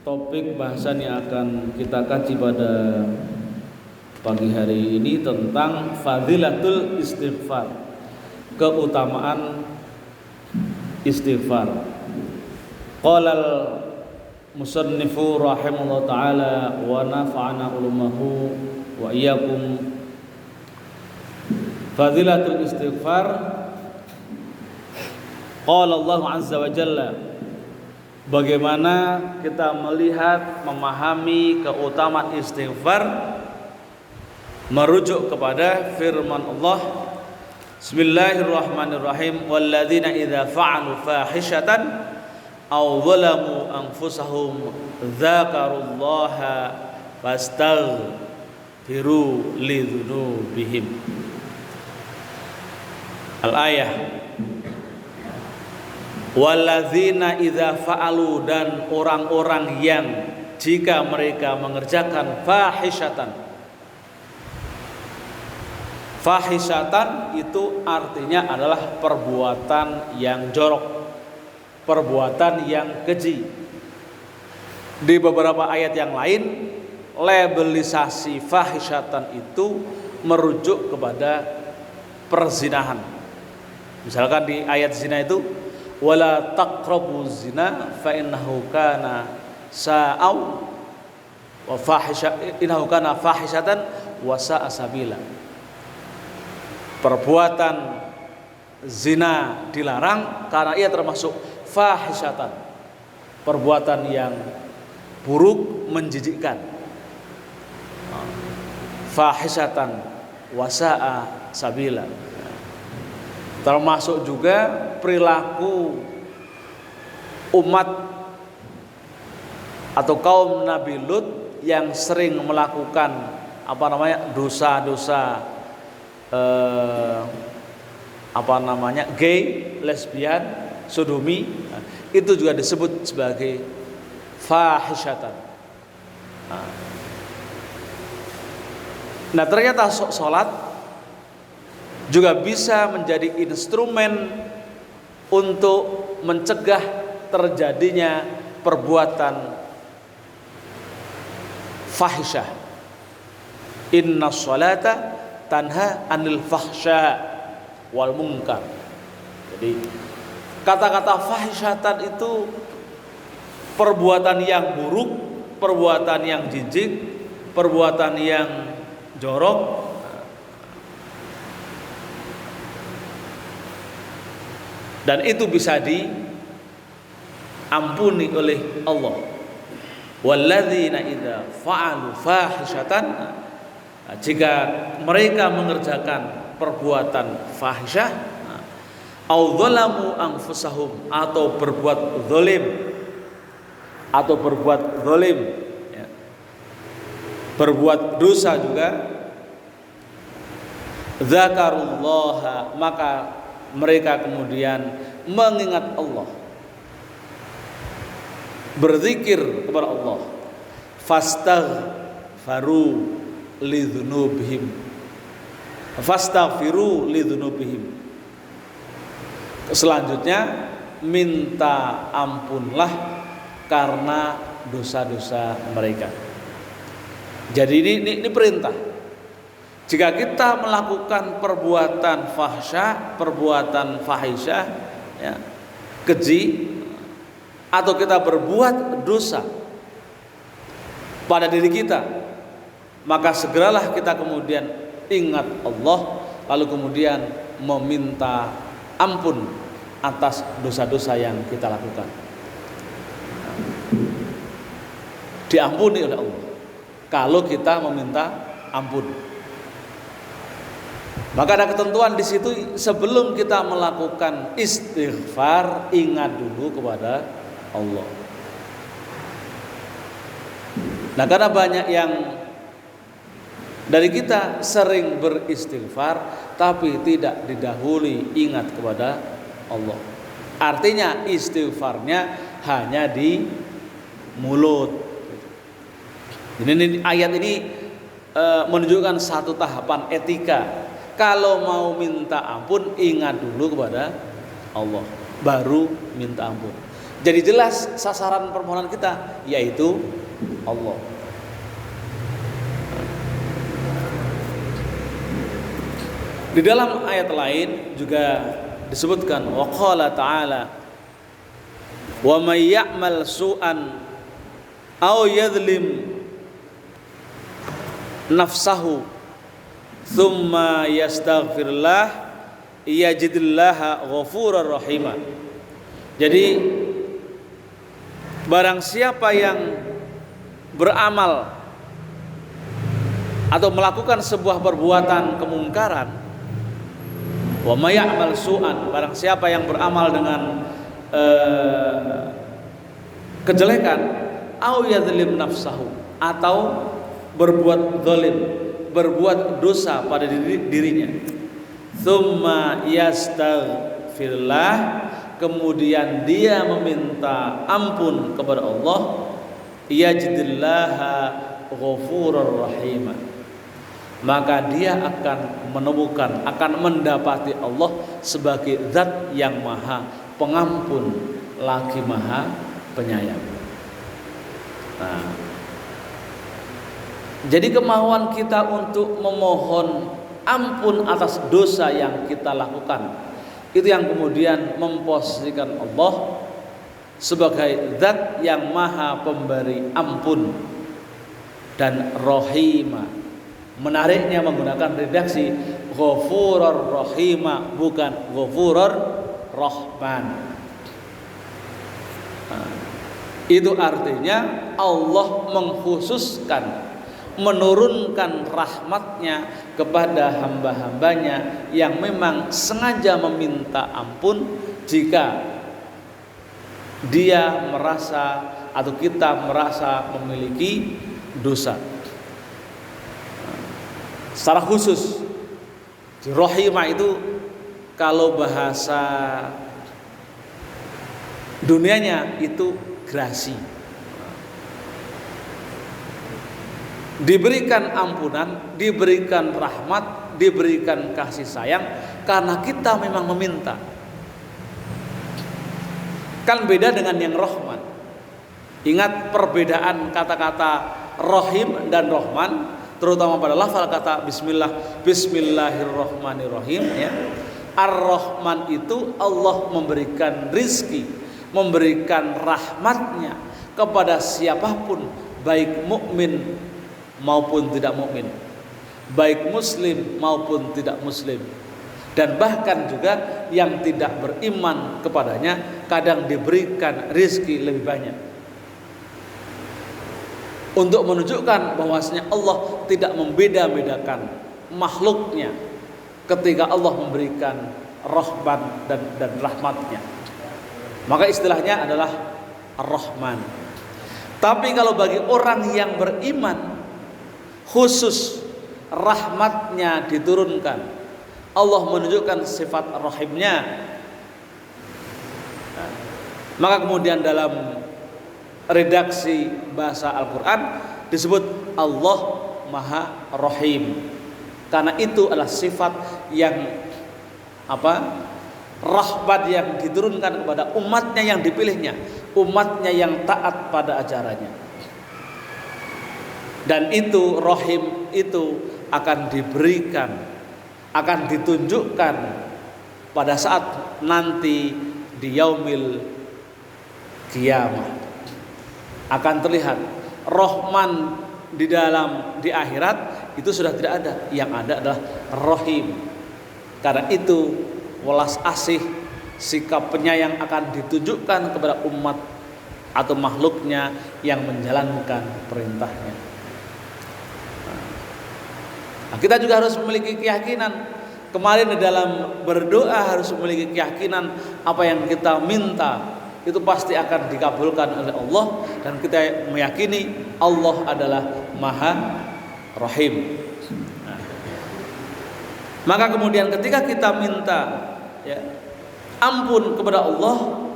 Topik bahasan yang akan kita kaji pada pagi hari ini tentang fadilatul istighfar, keutamaan istighfar. Qala musannifu rahimahullah ta'ala wa nafa'ana ulumahu wa iyyakum. Fadilatul istighfar, qala Allah azza wa jalla. Bagaimana kita melihat, memahami keutamaan istighfar, merujuk kepada firman Allah, Bismillahirrahmanirrahim, walladzina idza fa'alu fahishatan aw zalamu anfusahum dzakarullaha fastaghfiru lidzunubihim. Al-ayah. Walladzina idza fa'alu, dan orang-orang yang jika mereka mengerjakan fahishatan. Fahishatan itu artinya adalah perbuatan yang jorok, perbuatan yang keji. Di beberapa ayat yang lain, labelisasi fahishatan itu merujuk kepada perzinahan. Misalkan di ayat zina itu, wala taqrabu zina fa innahu kana sa'aw wa fahisha, innahu kana fahishatan wa sa'a sabila. Perbuatan zina dilarang karena ia termasuk fahishatan, perbuatan yang buruk, menjijikkan. Fahishatan wa sa'a sabila. Termasuk juga perilaku umat atau kaum Nabi Lut yang sering melakukan dosa-dosa gay, lesbian, sodomi. Itu juga disebut sebagai fahishatan. Nah, ternyata sholat juga bisa menjadi instrumen untuk mencegah terjadinya perbuatan fahisyah. Inna sholata tanha anil fahsya wal munkar. Jadi kata-kata fahisyatan itu perbuatan yang buruk, perbuatan yang jijik, perbuatan yang jorok, dan itu bisa diampuni oleh Allah. Walladzina idza fa'alu fahishatan, jika mereka mengerjakan perbuatan fahisyah, au dzalamu anfusahum, atau berbuat zalim, ya, berbuat dosa juga, dzakarullaha, maka mereka kemudian mengingat Allah, berzikir kepada Allah, fastaghfiru lidzunubihim. Selanjutnya minta ampunlah karena dosa-dosa mereka. Jadi ini perintah. Jika kita melakukan perbuatan fahsyah, perbuatan fahisyah, ya, keji, atau kita berbuat dosa pada diri kita, maka segeralah kita kemudian ingat Allah, lalu kemudian meminta ampun atas dosa-dosa yang kita lakukan. Diampuni oleh Allah kalau kita meminta ampun. Maka ada ketentuan di situ, sebelum kita melakukan istighfar, ingat dulu kepada Allah. Nah, karena banyak yang dari kita sering beristighfar tapi tidak didahului ingat kepada Allah. Artinya istighfarnya hanya di mulut. Ini ayat ini menunjukkan satu tahapan etika. Kalau mau minta ampun, ingat dulu kepada Allah, baru minta ampun. Jadi jelas sasaran permohonan kita yaitu Allah. Di dalam ayat lain juga disebutkan wa qala ta'ala wa may ya'mal su'an aw yadhlim nafsahu thumma yastaghfirullah yajidillaha ghafurar rahima. Jadi barang siapa yang beramal atau melakukan sebuah perbuatan kemungkaran, wa may ya'mal su'an, barang siapa yang beramal dengan kejelekan, au yadzlim nafsahu, atau berbuat zalim, berbuat dosa pada dirinya, tsumma yastaghfirullah, kemudian dia meminta ampun kepada Allah, yajidillaha ghafurur rahim, maka dia akan menemukan, akan mendapati Allah sebagai zat yang maha pengampun lagi maha penyayang. Nah, jadi kemauan kita untuk memohon ampun atas dosa yang kita lakukan, itu yang kemudian memposisikan Allah sebagai zat yang maha pemberi ampun dan rahimah. Menariknya menggunakan redaksi ghafurur rahimah, bukan ghafurur rahman. Itu artinya Allah mengkhususkan, menurunkan rahmatnya kepada hamba-hambanya yang memang sengaja meminta ampun jika dia merasa atau kita merasa memiliki dosa. Secara khusus rahimah itu kalau bahasa dunianya itu grasi, diberikan ampunan, diberikan rahmat, diberikan kasih sayang karena kita memang meminta. Kan beda dengan yang rahman. Ingat perbedaan kata-kata rahim dan rahman, terutama pada lafal kata bismillahirrahmanirrahim ya. Ar-Rahman itu Allah memberikan rizki, memberikan rahmatnya kepada siapapun, baik mukmin maupun tidak mukmin, baik muslim maupun tidak muslim, dan bahkan juga yang tidak beriman kepadanya kadang diberikan rizki lebih banyak, untuk menunjukkan bahwasanya Allah tidak membeda-bedakan makhluknya ketika Allah memberikan rahmat dan rahmatnya. Maka istilahnya adalah Ar-Rahman. Tapi kalau bagi orang yang beriman, khusus rahmatnya diturunkan, Allah menunjukkan sifat rahimnya. Maka kemudian dalam redaksi bahasa Al-Quran disebut Allah Maha Rahim, karena itu adalah sifat yang rahmat yang diturunkan kepada umatnya yang dipilihnya, umatnya yang taat pada ajarannya. Dan itu rahim itu akan diberikan, akan ditunjukkan pada saat nanti di yaumil kiamah. Akan terlihat rahman di akhirat itu sudah tidak ada, yang ada adalah rahim. Karena itu welas asih, sikap penyayang akan ditunjukkan kepada umat atau makhluknya yang menjalankan perintahnya. Nah, kita juga harus memiliki keyakinan. Kemarin di dalam berdoa harus memiliki keyakinan apa yang kita minta itu pasti akan dikabulkan oleh Allah, dan kita meyakini Allah adalah Maha Rahim. Nah, maka kemudian ketika kita minta ampun kepada Allah,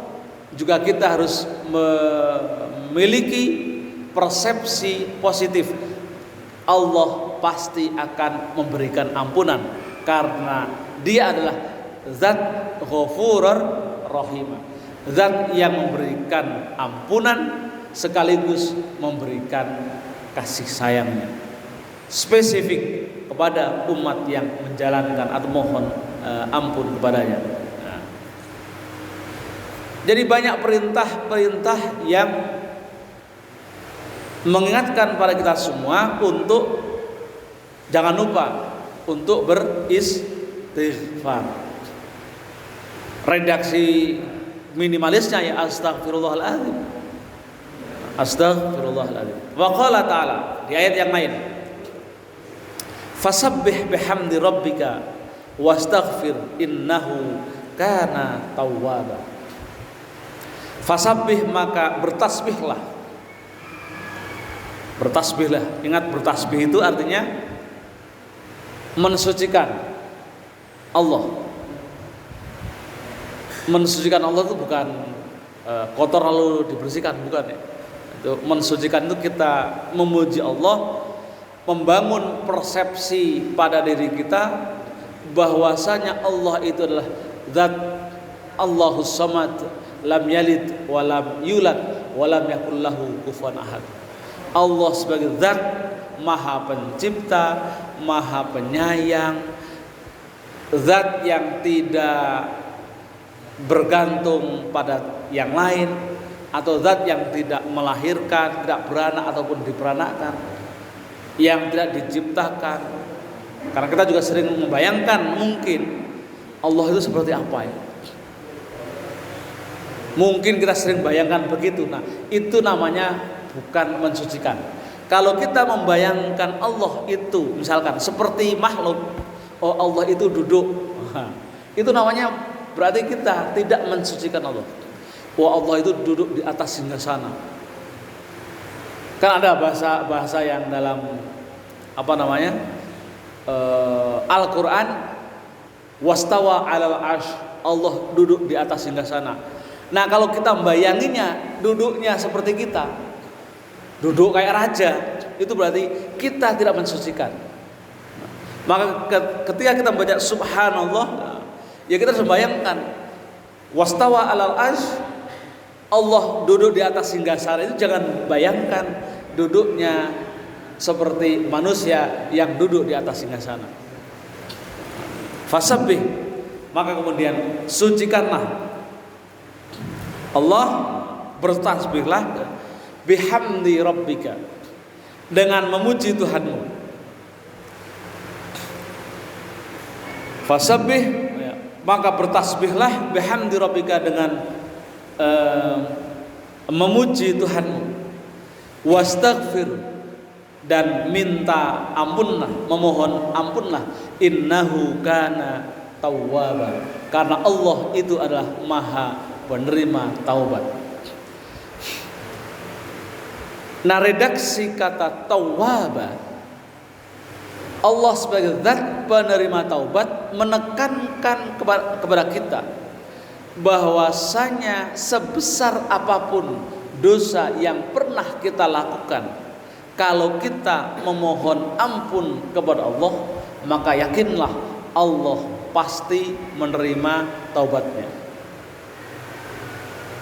juga kita harus memiliki persepsi positif. Allah pasti akan memberikan ampunan karena Dia adalah Zat Ghafurur Rahim. zat yang memberikan ampunan sekaligus memberikan kasih sayangnya spesifik kepada umat yang menjalankan atau mohon ampun kepadanya. Nah, jadi banyak perintah-perintah yang mengingatkan pada kita semua untuk jangan lupa untuk beristighfar. Redaksi minimalisnya ya astaghfirullahaladzim. Astaghfirullahaladzim. Wa qala ta'ala di ayat yang lain, fasabbih bihamdi rabbika wastaghfir innahu kana tawwaba. Fasabbih, maka bertasbihlah. Bertasbihlah. Ingat, bertasbih itu artinya mensucikan Allah. Mensucikan Allah itu bukan kotor lalu dibersihkan, bukan ya. Itu mensucikan itu kita memuji Allah, membangun persepsi pada diri kita bahwasanya Allah itu adalah zat Allahus Samad, lam yalid wa lam yulad wa lam yakul lahu kufuwan ahad. Allah sebagai zat Maha Pencipta, Maha Penyayang, zat yang tidak bergantung pada yang lain, atau zat yang tidak melahirkan, tidak beranak ataupun diperanakan, yang tidak diciptakan. Karena kita juga sering membayangkan mungkin Allah itu seperti apa ya. Mungkin kita sering bayangkan begitu. Nah, itu namanya bukan mensucikan. Kalau kita membayangkan Allah itu misalkan seperti makhluk, oh Allah itu duduk, itu namanya berarti kita tidak mensucikan Allah. Oh Allah itu duduk di atas singgasana. Kan ada bahasa yang dalam Al-Quran, wastawa 'alal 'arsy, Allah duduk di atas singgasana. Nah, kalau kita membayanginya duduknya seperti kita, duduk kayak raja, itu berarti kita tidak mensucikan. Maka ketika kita membaca subhanallah, ya kita harus membayangkan wastawa 'alal 'arsy, Allah duduk di atas singgasana. Itu jangan bayangkan duduknya seperti manusia yang duduk di atas singgasana. Fasabbih, maka kemudian sucikanlah Allah, bertasbihlah bihamdi rabbika, dengan memuji Tuhanmu. Fasabbih, maka bertasbihlah bihamdi rabbika, dengan memuji Tuhanmu. Wastaghfir, dan minta ampunlah, memohon ampunlah. Innahu kana tawwaba, karena Allah itu adalah Maha penerima taubat. Nah, redaksi kata tawwaba, Allah sebagai zat penerima taubat menekankan kepada kita bahwasanya sebesar apapun dosa yang pernah kita lakukan, kalau kita memohon ampun kepada Allah, maka yakinlah Allah pasti menerima taubatnya.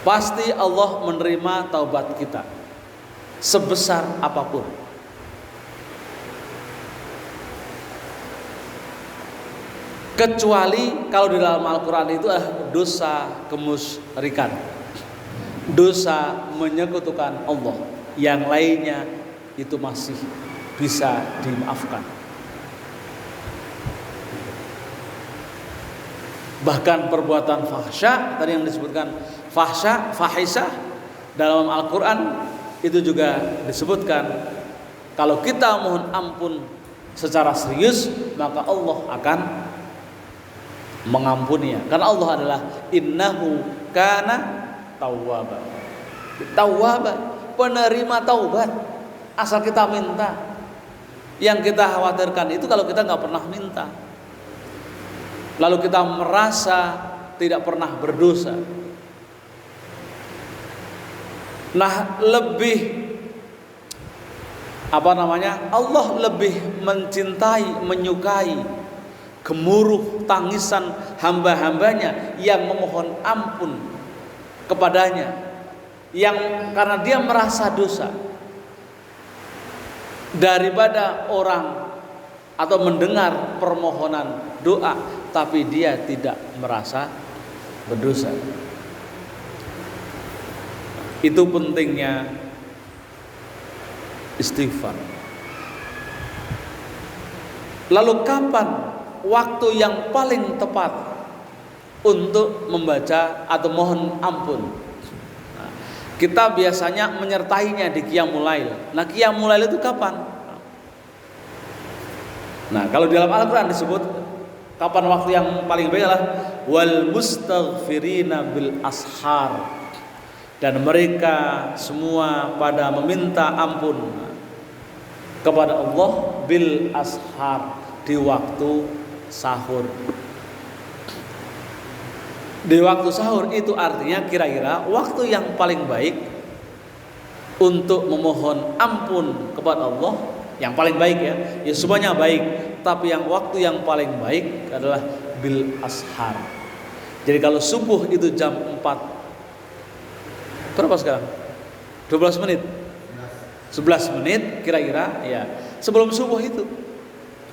Pasti Allah menerima taubat kita sebesar apapun. Kecuali kalau di dalam Al-Quran itu dosa kemusyrikan, dosa menyekutukan Allah. Yang lainnya itu masih bisa dimaafkan. Bahkan perbuatan fahsya, tadi yang disebutkan fahsya, fahisah dalam Al-Quran itu juga disebutkan. Kalau kita mohon ampun secara serius, maka Allah akan mengampuninya. Karena Allah adalah innahu kana tawwaba. Tawwaba, penerima taubat. Asal kita minta. Yang kita khawatirkan itu kalau kita nggak pernah minta, lalu kita merasa tidak pernah berdosa. Nah, Allah lebih mencintai, menyukai gemuruh tangisan hamba-hambanya yang memohon ampun kepadanya, yang karena dia merasa dosa, daripada orang atau mendengar permohonan doa tapi dia tidak merasa berdosa. Itu pentingnya istighfar. Lalu kapan waktu yang paling tepat untuk membaca atau mohon ampun? Nah, kita biasanya menyertainya di Qiyamul Lail. Nah, Qiyamul Lail itu kapan? Nah, kalau di dalam Al-Quran disebut kapan waktu yang paling baik adalah wal mustaghfirina bil ashar, dan mereka semua pada meminta ampun kepada Allah bil ashar, di waktu sahur. Di waktu sahur itu artinya kira-kira waktu yang paling baik untuk memohon ampun kepada Allah. Yang paling baik ya semuanya baik, tapi yang waktu yang paling baik adalah bil ashar. Jadi kalau subuh itu jam 4, berapa sekarang? 12 menit 11 menit kira-kira ya sebelum subuh itu.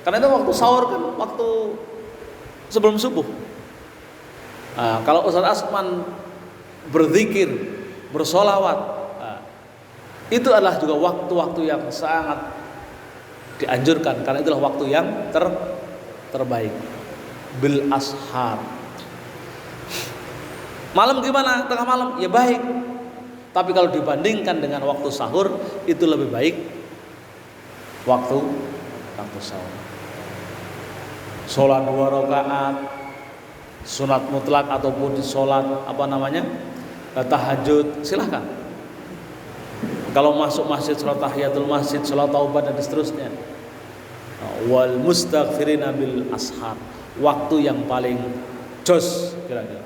Karena itu waktu sahur kan waktu sebelum subuh. Nah, kalau Ustaz Asman berzikir, bersolawat, itu adalah juga waktu-waktu yang sangat dianjurkan, karena itulah waktu yang terbaik bil ashar. Malam gimana? Tengah malam ya baik, tapi kalau dibandingkan dengan waktu sahur itu lebih baik waktu sahur. Sholat 2 rakaat sunat mutlak ataupun sholat tahajud, silahkan. Kalau masuk masjid sholat tahiyatul masjid, sholat taubat dan seterusnya. Wal mustaghfirina bil ashar, waktu yang paling jos kira-kira.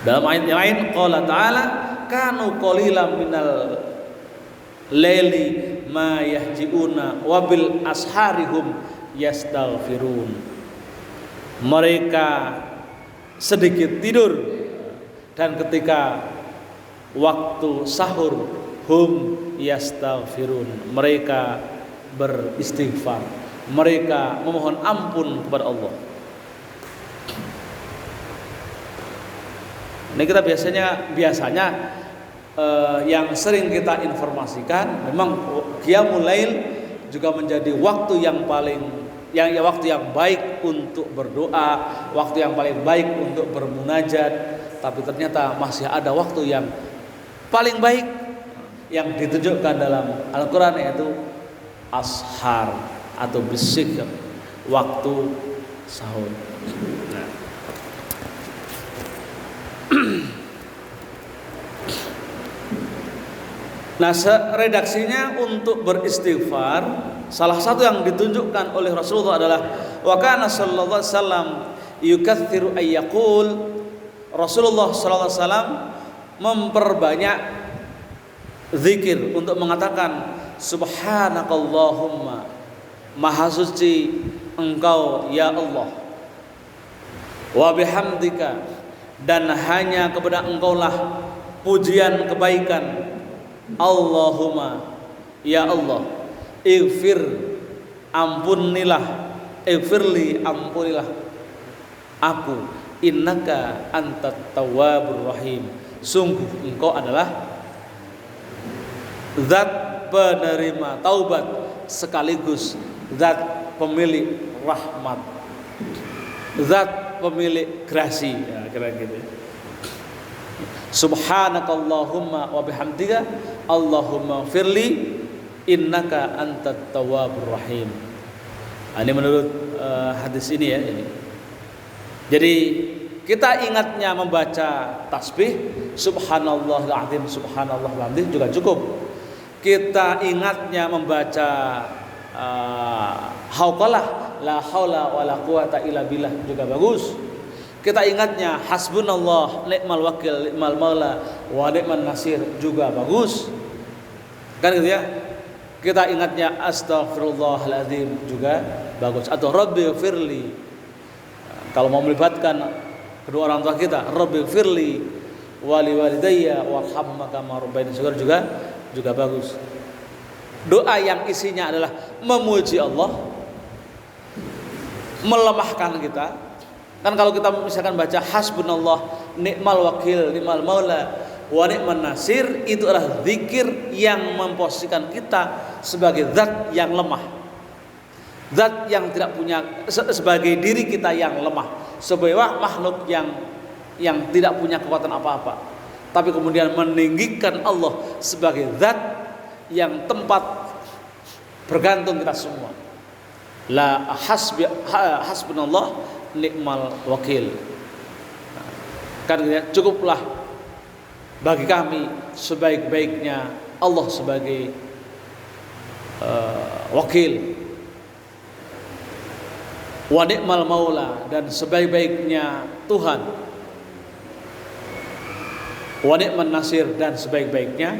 Dalam ayat yang lain qala ta'ala kanu qalilan minal laili ma yahjiuna wa bil asharihum yastaghfirun. Mereka sedikit tidur dan ketika waktu sahur hum yastaghfirun, mereka beristighfar, mereka memohon ampun kepada Allah. Ini kita biasanya yang sering kita informasikan, memang Qiyamul Lail juga menjadi waktu yang waktu yang baik untuk berdoa, waktu yang paling baik untuk bermunajat. Tapi ternyata masih ada waktu yang paling baik yang ditunjukkan dalam Al-Quran, yaitu ashar atau bisikr, waktu sahur. Nah, redaksinya untuk beristighfar, salah satu yang ditunjukkan oleh Rasulullah adalah wa kana sallallahu alaihi wasallam yukatsiru ayyaqul. Rasulullah sallallahu alaihi wasallam memperbanyak zikir untuk mengatakan subhanakallahumma, maha suci engkau ya Allah, wa bihamdika, dan hanya kepada engkaulah pujian kebaikan, Allahumma ya Allah, ighfir ampunilah, ighfirli ampunilah aku, innaka antat tawwabur rahim, sungguh engkau adalah zat penerima taubat sekaligus zat pemilik rahmat, zat pemilik grasi, ya, kira gitu. Subhanakallahumma wa bihamdika Allahumma firli innaka antat tawwabur rahim. Ini menurut hadis ini ya ini. Jadi kita ingatnya membaca tasbih subhanallahil azim, subhanallah bihamdih juga cukup. Kita ingatnya membaca hauqalah la haula wala quwata illa billah juga bagus. Kita ingatnya hasbunallah ni'mal wakil ni'mal maula wa ni'man nasir juga bagus. Kan gitu ya. Kita ingatnya astaghfirullahaladzim juga bagus, atau rabbi firli. Kalau mau melibatkan kedua orang tua kita, rabbi firli wali walidayya warhamma kama rabbayani shaghira juga bagus. Doa yang isinya adalah memuji Allah, melemahkan kita. Kan kalau kita misalkan baca hasbunallah ni'mal wakil ni'mal maula wa ni'man nasir, itu adalah zikir yang memposisikan kita sebagai zat yang lemah, zat yang tidak punya, sebagai diri kita yang lemah, sebagai makhluk yang tidak punya kekuatan apa-apa, tapi kemudian meninggikan Allah sebagai zat yang tempat bergantung kita semua. La hasbunallah ni'mal wakil. Kan cukuplah bagi kami sebaik-baiknya Allah sebagai wakil. Wa ni'mal maula, dan sebaik-baiknya Tuhan. Wa ni'man nasir, dan sebaik-baiknya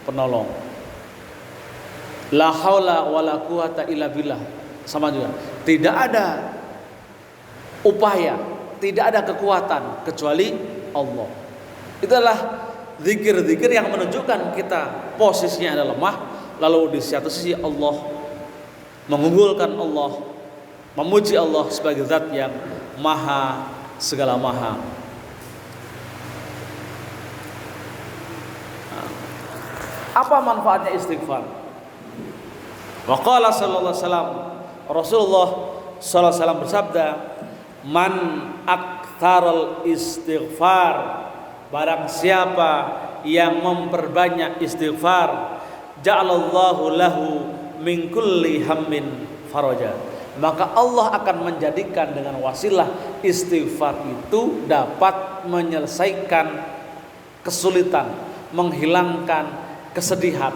penolong. La haula wala quwata illa billah. Sama juga. Tidak ada upaya, tidak ada kekuatan kecuali Allah. Itulah zikir-zikir yang menunjukkan kita posisinya adalah lemah, lalu di satu sisi Allah mengunggulkan Allah, memuji Allah sebagai zat yang maha segala maha. Apa manfaatnya istighfar? Waqala sallallahu alaihi wasallam, Rasulullah sallallahu alaihi wasallam bersabda, man aktharul istighfar, barang siapa yang memperbanyak istighfar, ja'alallahu lahu min kulli hammin faraja, maka Allah akan menjadikan dengan wasilah istighfar itu dapat menyelesaikan kesulitan, menghilangkan kesedihan,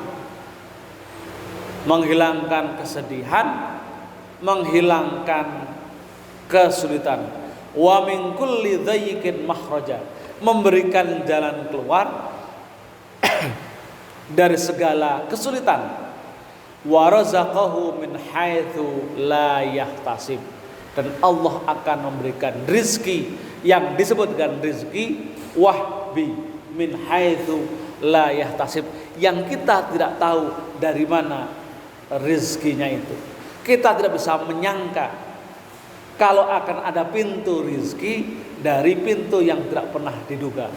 menghilangkan kesulitan. Wa min kulli dhayyikin makhraja, memberikan jalan keluar dari segala kesulitan. Wa razaqahu min haitsu la yahtasib, dan Allah akan memberikan rizki yang disebut dengan rizki wahbi, min haitsu la yahtasib, yang kita tidak tahu dari mana rizkinya itu. Kita tidak bisa menyangka kalau akan ada pintu rizki dari pintu yang tidak pernah diduga.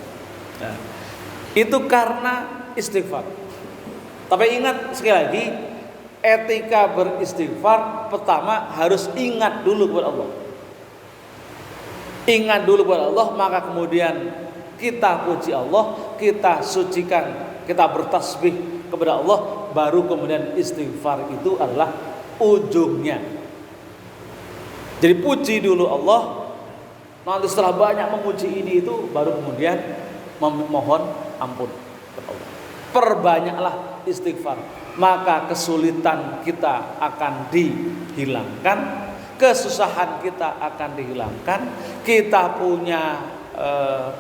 Nah, itu karena istighfar. Tapi ingat sekali lagi, etika beristighfar pertama harus ingat dulu kepada Allah. Ingat dulu kepada Allah, maka kemudian kita puji Allah, kita sucikan, kita bertasbih kepada Allah, baru kemudian istighfar itu adalah ujungnya. Jadi puji dulu Allah, nanti setelah banyak memuji ini itu, baru kemudian memohon ampun kepada Allah. Perbanyaklah istighfar, maka kesulitan kita akan dihilangkan, kesusahan kita akan dihilangkan, kita punya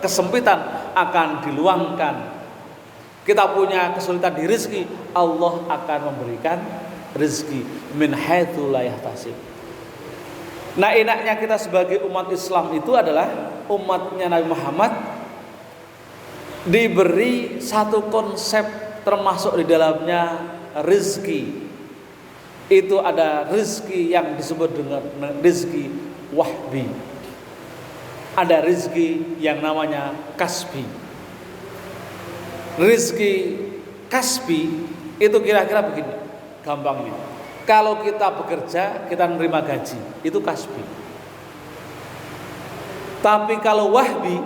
kesempitan akan diluangkan, kita punya kesulitan di rezeki, Allah akan memberikan rezeki min haitsu la yahtasib. Nah, enaknya kita sebagai umat Islam itu adalah umatnya Nabi Muhammad diberi satu konsep termasuk di dalamnya rezeki. Itu ada rezeki yang disebut dengan rezeki wahbi. Ada rezeki yang namanya kasbi. Rezeki kasbi itu kira-kira begini gampangnya. Kalau kita bekerja, kita menerima gaji, itu kasbi. Tapi kalau wahbi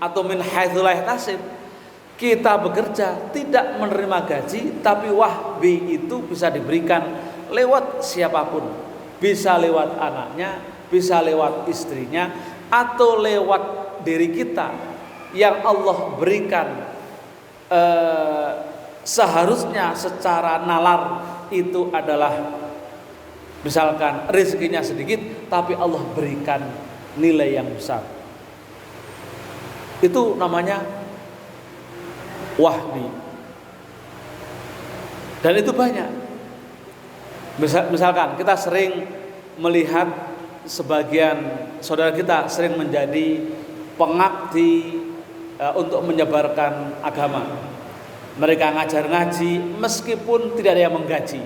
atau min haitsu la yahtasib, kita bekerja tidak menerima gaji, tapi wahbi itu bisa diberikan lewat siapapun. Bisa lewat anaknya, bisa lewat istrinya, atau lewat diri kita yang Allah berikan seharusnya secara nalar itu adalah misalkan rezekinya sedikit, tapi Allah berikan nilai yang besar. Itu namanya wahbi. Dan itu banyak. Misalkan kita sering melihat sebagian saudara kita sering menjadi pengabdi untuk menyebarkan agama. Mereka ngajar ngaji meskipun tidak ada yang menggaji.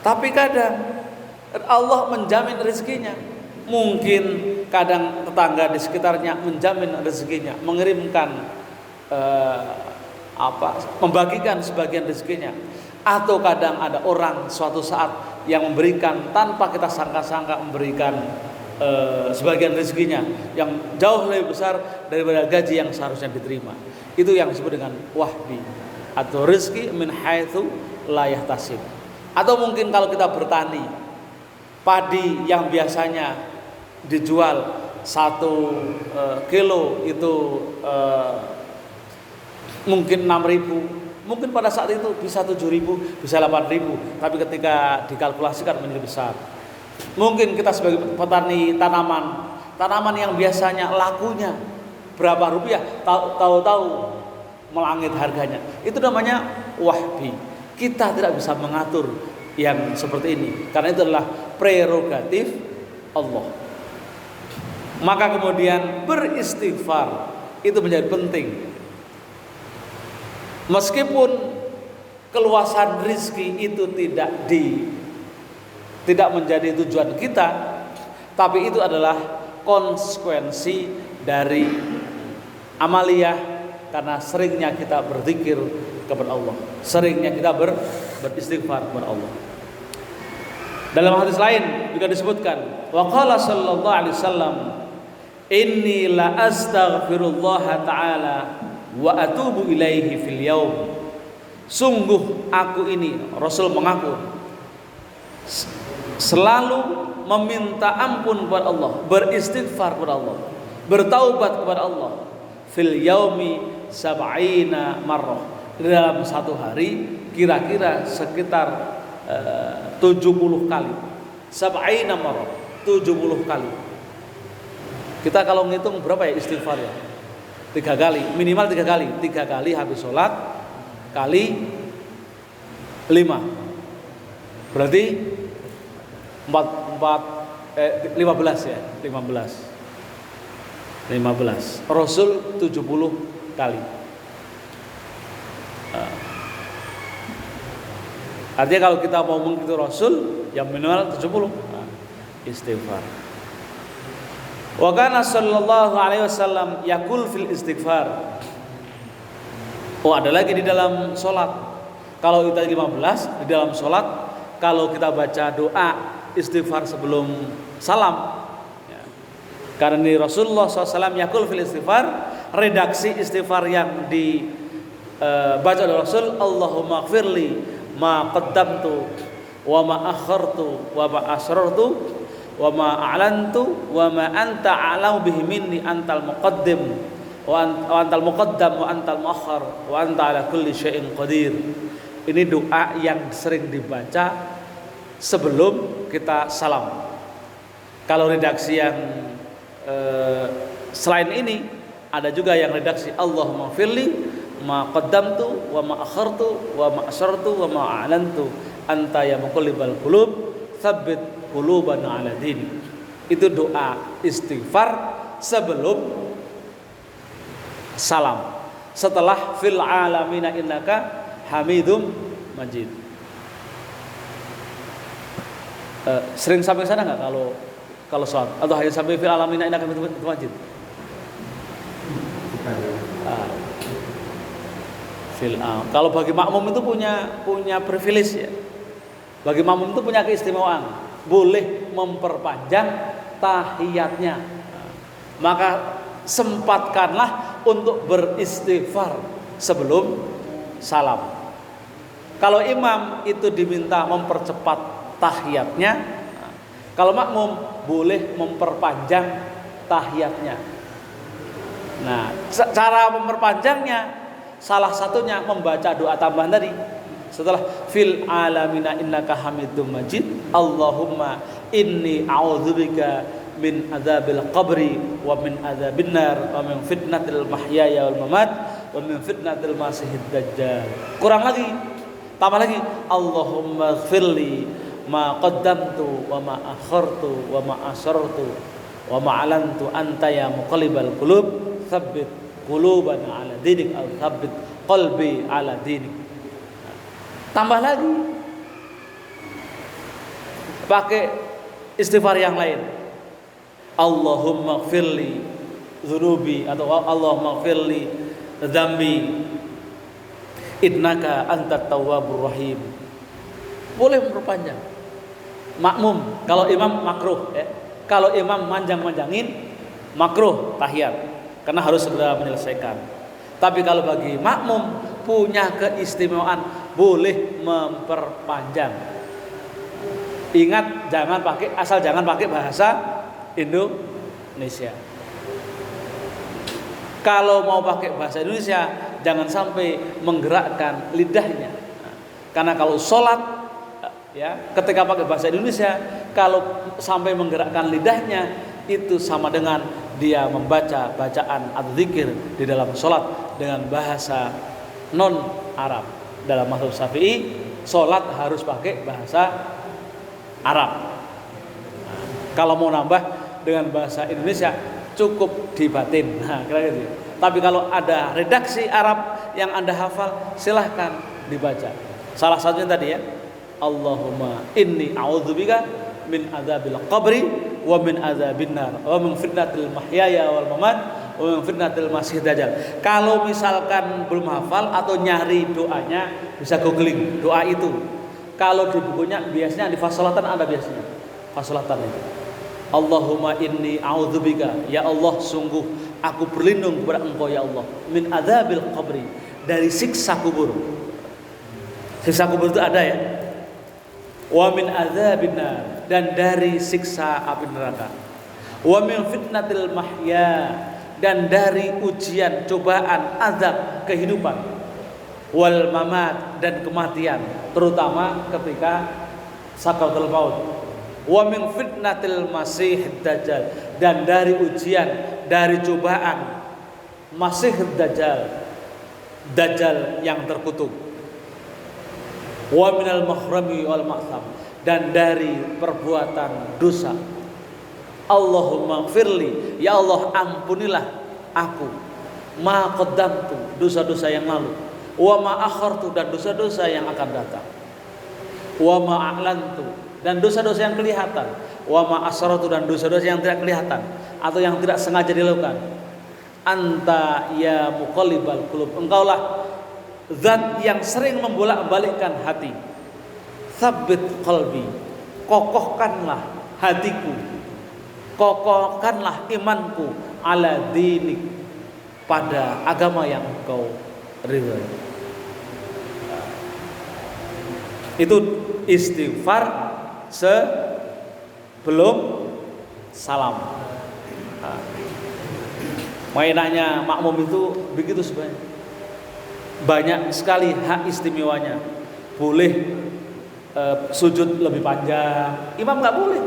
Tapi kadang Allah menjamin rezekinya. Mungkin kadang tetangga di sekitarnya menjamin rezekinya, mengirimkan membagikan sebagian rezekinya. Atau kadang ada orang suatu saat yang memberikan tanpa kita sangka-sangka, memberikan sebagian rezekinya yang jauh lebih besar daripada gaji yang seharusnya diterima. Itu yang disebut dengan wahbi atau rezeki min haitsu la yahtasib. Atau mungkin kalau kita bertani, padi yang biasanya dijual 1 kilo itu mungkin 6.000, mungkin pada saat itu bisa 7.000, bisa 8.000, tapi ketika dikalkulasikan menjadi besar. Mungkin kita sebagai petani tanaman yang biasanya lakunya berapa rupiah, tahu-tahu melangit harganya. Itu namanya wahbi. Kita tidak bisa mengatur yang seperti ini, karena itu adalah prerogatif Allah. Maka kemudian beristighfar itu menjadi penting. Meskipun keluasan rizki itu tidak menjadi tujuan kita, tapi itu adalah konsekuensi dari amaliyah, karena seringnya kita berzikir kepada Allah, seringnya kita beristighfar kepada Allah. Dalam hadis lain juga disebutkan, wa qala sallallahu alaihi wasallam, inni la astaghfirullah ta'ala wa atubu ilaihi fil yaum. Sungguh aku ini, Rasul mengaku, selalu meminta ampun kepada Allah, beristighfar kepada Allah, bertaubat kepada Allah fil yaumi sab'ina marrah, dalam satu hari kira-kira sekitar 70 kali. Sab'ina marrah, 70 kali. Kita kalau ngitung berapa ya istighfar ya? 3 kali, minimal 3 kali. 3 kali habis sholat kali 5. Berarti 15 ya, 15. Rasul 70 kali. Artinya kalau kita mau mengikuti Rasul, yang minimal 70 istighfar. Wa kana sallallahu alaihi wasallam yaqul fil istighfar. Oh, ada lagi di dalam sholat. Kalau kita 15 di dalam sholat, kalau kita baca doa istighfar sebelum salam ya. Karena di Rasulullah SAW yaqul fil istighfar, redaksi istighfar yang dibaca oleh Rasul, Allahumma ighfirli ma qaddamtu wa ma akhartu wa ma asrartu wa ma a'lantu wa ma anta a'lamu bihi minni antal muqaddim wa antal muqaddam wa antal muakhkhar wa anta ala kulli syai'in qadir. Ini doa yang sering dibaca sebelum kita salam. Kalau redaksi yang selain ini, ada juga yang redaksi Allahumma firli ma qaddamtu wa ma akhartu wa ma asrartu wa ma a'lantu anta ya muqallibal qulub tsabbit qulubana ala dini. Itu doa istighfar sebelum salam. Setelah fil alamina innaka hamidum majid. Sering sampai sana nggak kalau sholat, atau hanya sampai fil alamina innaka hamidum majid? Kalau bagi makmum itu punya privilege ya. Bagi makmum itu punya keistimewaan, boleh memperpanjang tahiyatnya. Maka sempatkanlah untuk beristighfar sebelum salam. Kalau imam itu diminta mempercepat tahiyatnya, kalau makmum boleh memperpanjang tahiyatnya. Nah, cara memperpanjangnya salah satunya membaca doa tambahan tadi. Setelah fil alamina innaka hamidum majid, Allahumma inni a'udzubika min adzabil qabri wa min adzabin nar wa min fitnatil mahyaya wal mamat wa min fitnatil masihid dajjal. Kurang lagi, tambah lagi, Allahumma ighfirli ma qaddamtu wa ma akhartu wa ma asrartu wa ma alantu anta ya muqallibal qulub tsabbit qulubana ala dinik au tsabbit qalbi ala dinik. Tambah lagi pakai istighfar yang lain. Allahumma ighfirli dzunubi atau Allahumma ighfirli dzambi innaka antat tawwabur rahim. Boleh memperpanjang. Makmum kalau imam makruh ya. Kalau imam manjang-manjangin makruh tahiyat karena harus segera menyelesaikan. Tapi kalau bagi makmum punya keistimewaan boleh memperpanjang. Ingat jangan pakai bahasa Indonesia. Kalau mau pakai bahasa Indonesia jangan sampai menggerakkan lidahnya. Karena kalau sholat ya ketika pakai bahasa Indonesia kalau sampai menggerakkan lidahnya itu sama dengan dia membaca bacaan atau zikir di dalam sholat dengan bahasa non Arab. Dalam mazhab Syafi'i sholat harus pakai bahasa Arab. Kalau mau nambah dengan bahasa Indonesia cukup dibatin. Nah, kira gitu. Tapi kalau ada redaksi Arab yang Anda hafal silahkan dibaca. Salah satunya tadi ya, Allahumma inni a'udzubika min adzabil qabri wa min adzabin nar wa min fitnatil mahyaya wal mamat wa min fitnatil masih dajjal. Kalau misalkan belum hafal atau nyari doanya bisa googling doa itu. Kalau di bukunya biasanya di fasolatan ada biasanya. Fasolatan itu. Allahumma inni a'udzubika, ya Allah sungguh aku berlindung kepada Engkau ya Allah min adzabil qabri, dari siksa kubur. Siksa kubur itu ada ya. Wa min adzabin nar, dan dari siksa api neraka. Wa min fitnatil mahya, dan dari ujian, cobaan, azab kehidupan. Wal mamat, dan kematian, terutama ketika sakaratul maut. Wa min fitnatil masih dajjal, dan dari ujian, dari cobaan masih dajjal, dajjal yang terkutuk. Wa minal makhrami wal ma'tham, dan dari perbuatan dosa. Allahumma firli, ya Allah ampunilah aku ma qaddamtu, dosa-dosa yang lalu, wa ma akhartu, dan dosa-dosa yang akan datang, wa ma a'lantu, dan dosa-dosa yang kelihatan, wa ma asrartu, dan dosa-dosa yang tidak kelihatan atau yang tidak sengaja dilakukan. Anta ya muqallibal qulub, engkaulah zat yang sering membolak-balikkan hati. Tsabbit qalbi, kokohkanlah hatiku, kokohkanlah imanku ala dinik, pada agama yang engkau ridhai. Itu istighfar sebelum salam. Mainannya makmum itu begitu sebenarnya. Banyak sekali hak istimewanya. Boleh sujud lebih panjang. Imam nggak boleh.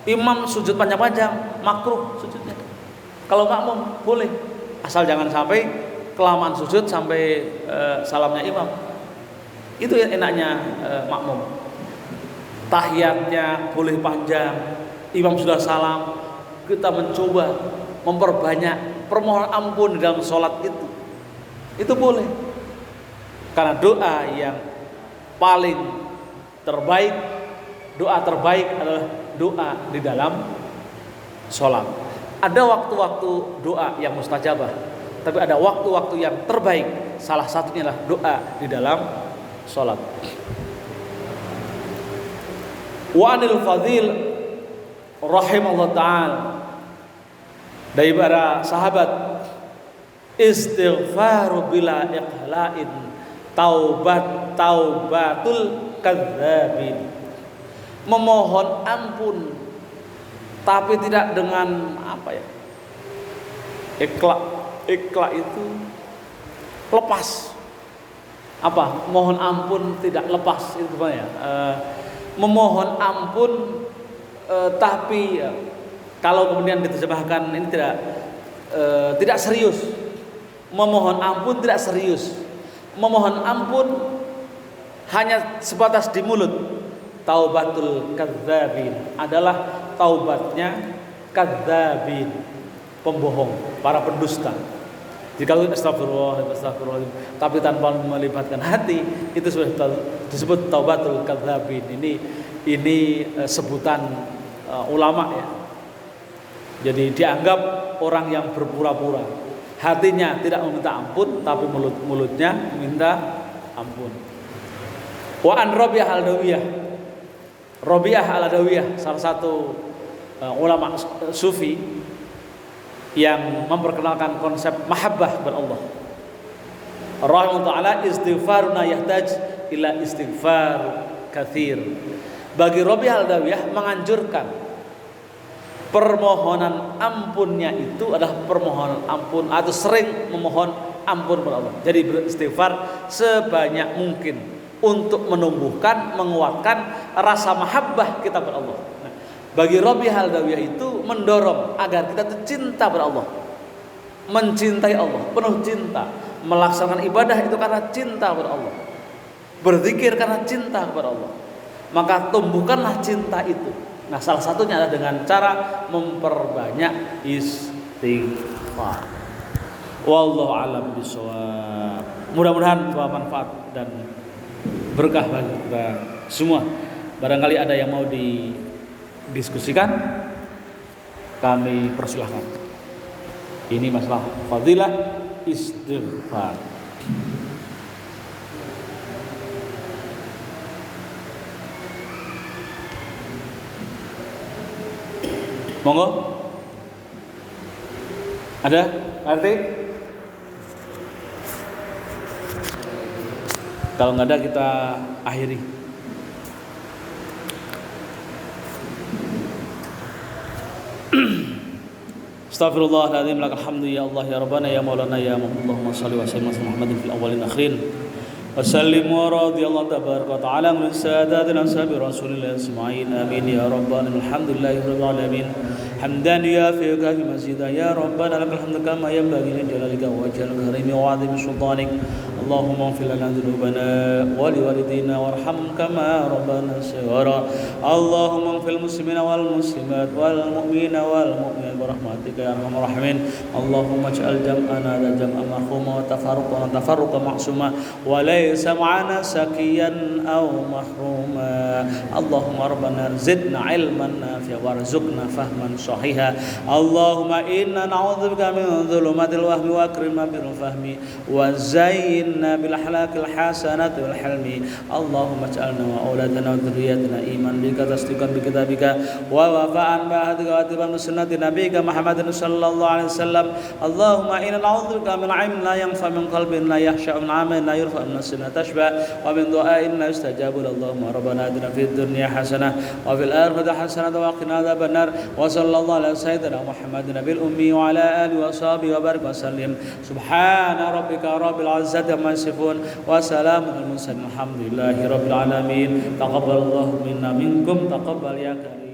Imam sujud panjang-panjang, makruh sujudnya. Kalau makmum boleh, asal jangan sampai kelamaan sujud sampai salamnya imam. Itu yang enaknya makmum. Tahiyatnya boleh panjang, imam sudah salam, kita mencoba memperbanyak permohonan ampun di dalam sholat itu boleh. Karena doa yang paling terbaik, doa terbaik adalah doa di dalam sholat. Ada waktu-waktu doa yang mustajabah, tapi ada waktu-waktu yang terbaik. Salah satunya adalah doa di dalam sholat. Wa anil fadil rahimahullah ta'ala, dari para sahabat, istighfaru bila iqla'in taubatul kadzabin, memohon ampun tapi tidak dengan ikhla itu lepas. Mohon ampun tidak lepas itu ya. Memohon ampun tapi kalau kemudian diterjemahkan ini tidak serius. Memohon ampun tidak serius. Memohon ampun hanya sebatas di mulut. Taubatul kadzabin adalah taubatnya kadzabin, pembohong, para pendusta. Jika astagfirullah, tapi tanpa melibatkan hati, itu sudah disebut taubatul kadzabin. Ini sebutan ulama ya. Jadi dianggap orang yang berpura-pura, hatinya tidak meminta ampun, tapi mulutnya meminta ampun. Wa an Rabi'ah al-Adawiyah. Rabi'ah al-Adawiyah salah satu ulama sufi yang memperkenalkan konsep mahabbah kepada Allah. Rahimahullah ta'ala, istighfaruna yahtaj ila istighfar katsir. Bagi Rabi'ah al-Adawiyah menganjurkan permohonan ampunnya itu adalah permohonan ampun atau sering memohon ampun kepada Allah. Jadi beristighfar sebanyak mungkin untuk menumbuhkan, menguatkan rasa mahabbah kita kepada Allah. Bagi Rabi'ah al-Adawiyah itu mendorong agar kita cinta kepada Allah, mencintai Allah, penuh cinta, melaksanakan ibadah itu karena cinta kepada Allah, berzikir karena cinta kepada Allah. Maka tumbuhkanlah cinta itu. Nah, salah satunya adalah dengan cara memperbanyak istighfar. Wallahu a'lam bishawab. Mudah-mudahan bermanfaat dan berkah bagi kita semua. Barangkali ada yang mau diskusikan, kami persilahkan. Ini masalah fadilah istighfar. Monggo. Ada? Arti? Kalau nggak ada kita akhiri. Astaghfirullahaladzim, lakal hamdu ya Allah ya Rabbana ya Maulana ya Allahumma salli wa sallim ala Muhammadin fil awwalin akhirin wa sallim wa radiyallahu tabaraka wa ta'ala min sadatina ashabi rasulillah ajma'in amin ya Rabbana alhamdulillahi rabbil alamin hamdan yuafi'uka fi masjida ya Rabbana lakal hamdu kama yanbaghi li jalalika wa jalali karimi wa 'azimi sultanik Allahumma ighfir lana dhunubana wa liwalidina warham kama rabbana shighara Allahumma ighfir muslimina wal muslimat wal mu'minina wal mu'minat birahmatika ya arhamar rahimin Allahumma ij'al jam'ana jam'an marhuma wa tafarruqana tafarruqan ma'suma wa laysa ma'ana sakiyan aw mahruma Allahumma rabbana zidna ilman nafi'a warzuqna fahman sahiha Allahumma inna na'udzubika min dhulumatil wahmi wa akrimna bil fahmi wa zayyinna bil akhlaqil hasanati wal hilmi Allahumma ij'alna wa auladana wa dhurriyyatina iman bika tasdiqan bi kitabika wa wafa'an ba'dika wa tiban sunnati nabiyika Muhammadin sallallahu alaihi wasallam Allahumma inna na'udzubika min 'ilmin la yanfa min qalbin la yakhsha min 'amalin la yurfa min nafsin la tashba wa min du'ain la yustajabu Allahumma rabbana atina fid dunya hasanah wa fil akhirati hasanah wa qina adzaban nar wa sallallahu ala sayyidina Muhammadin nabil ummi wa ala alihi wa sahbihi wa barik wa sallim subhana rabbika rabbil izzati amma yasifun wa salamun al mursalin alhamdulillahi rabbil alamin taqabbalallahu minna minkum taqabbal ya karim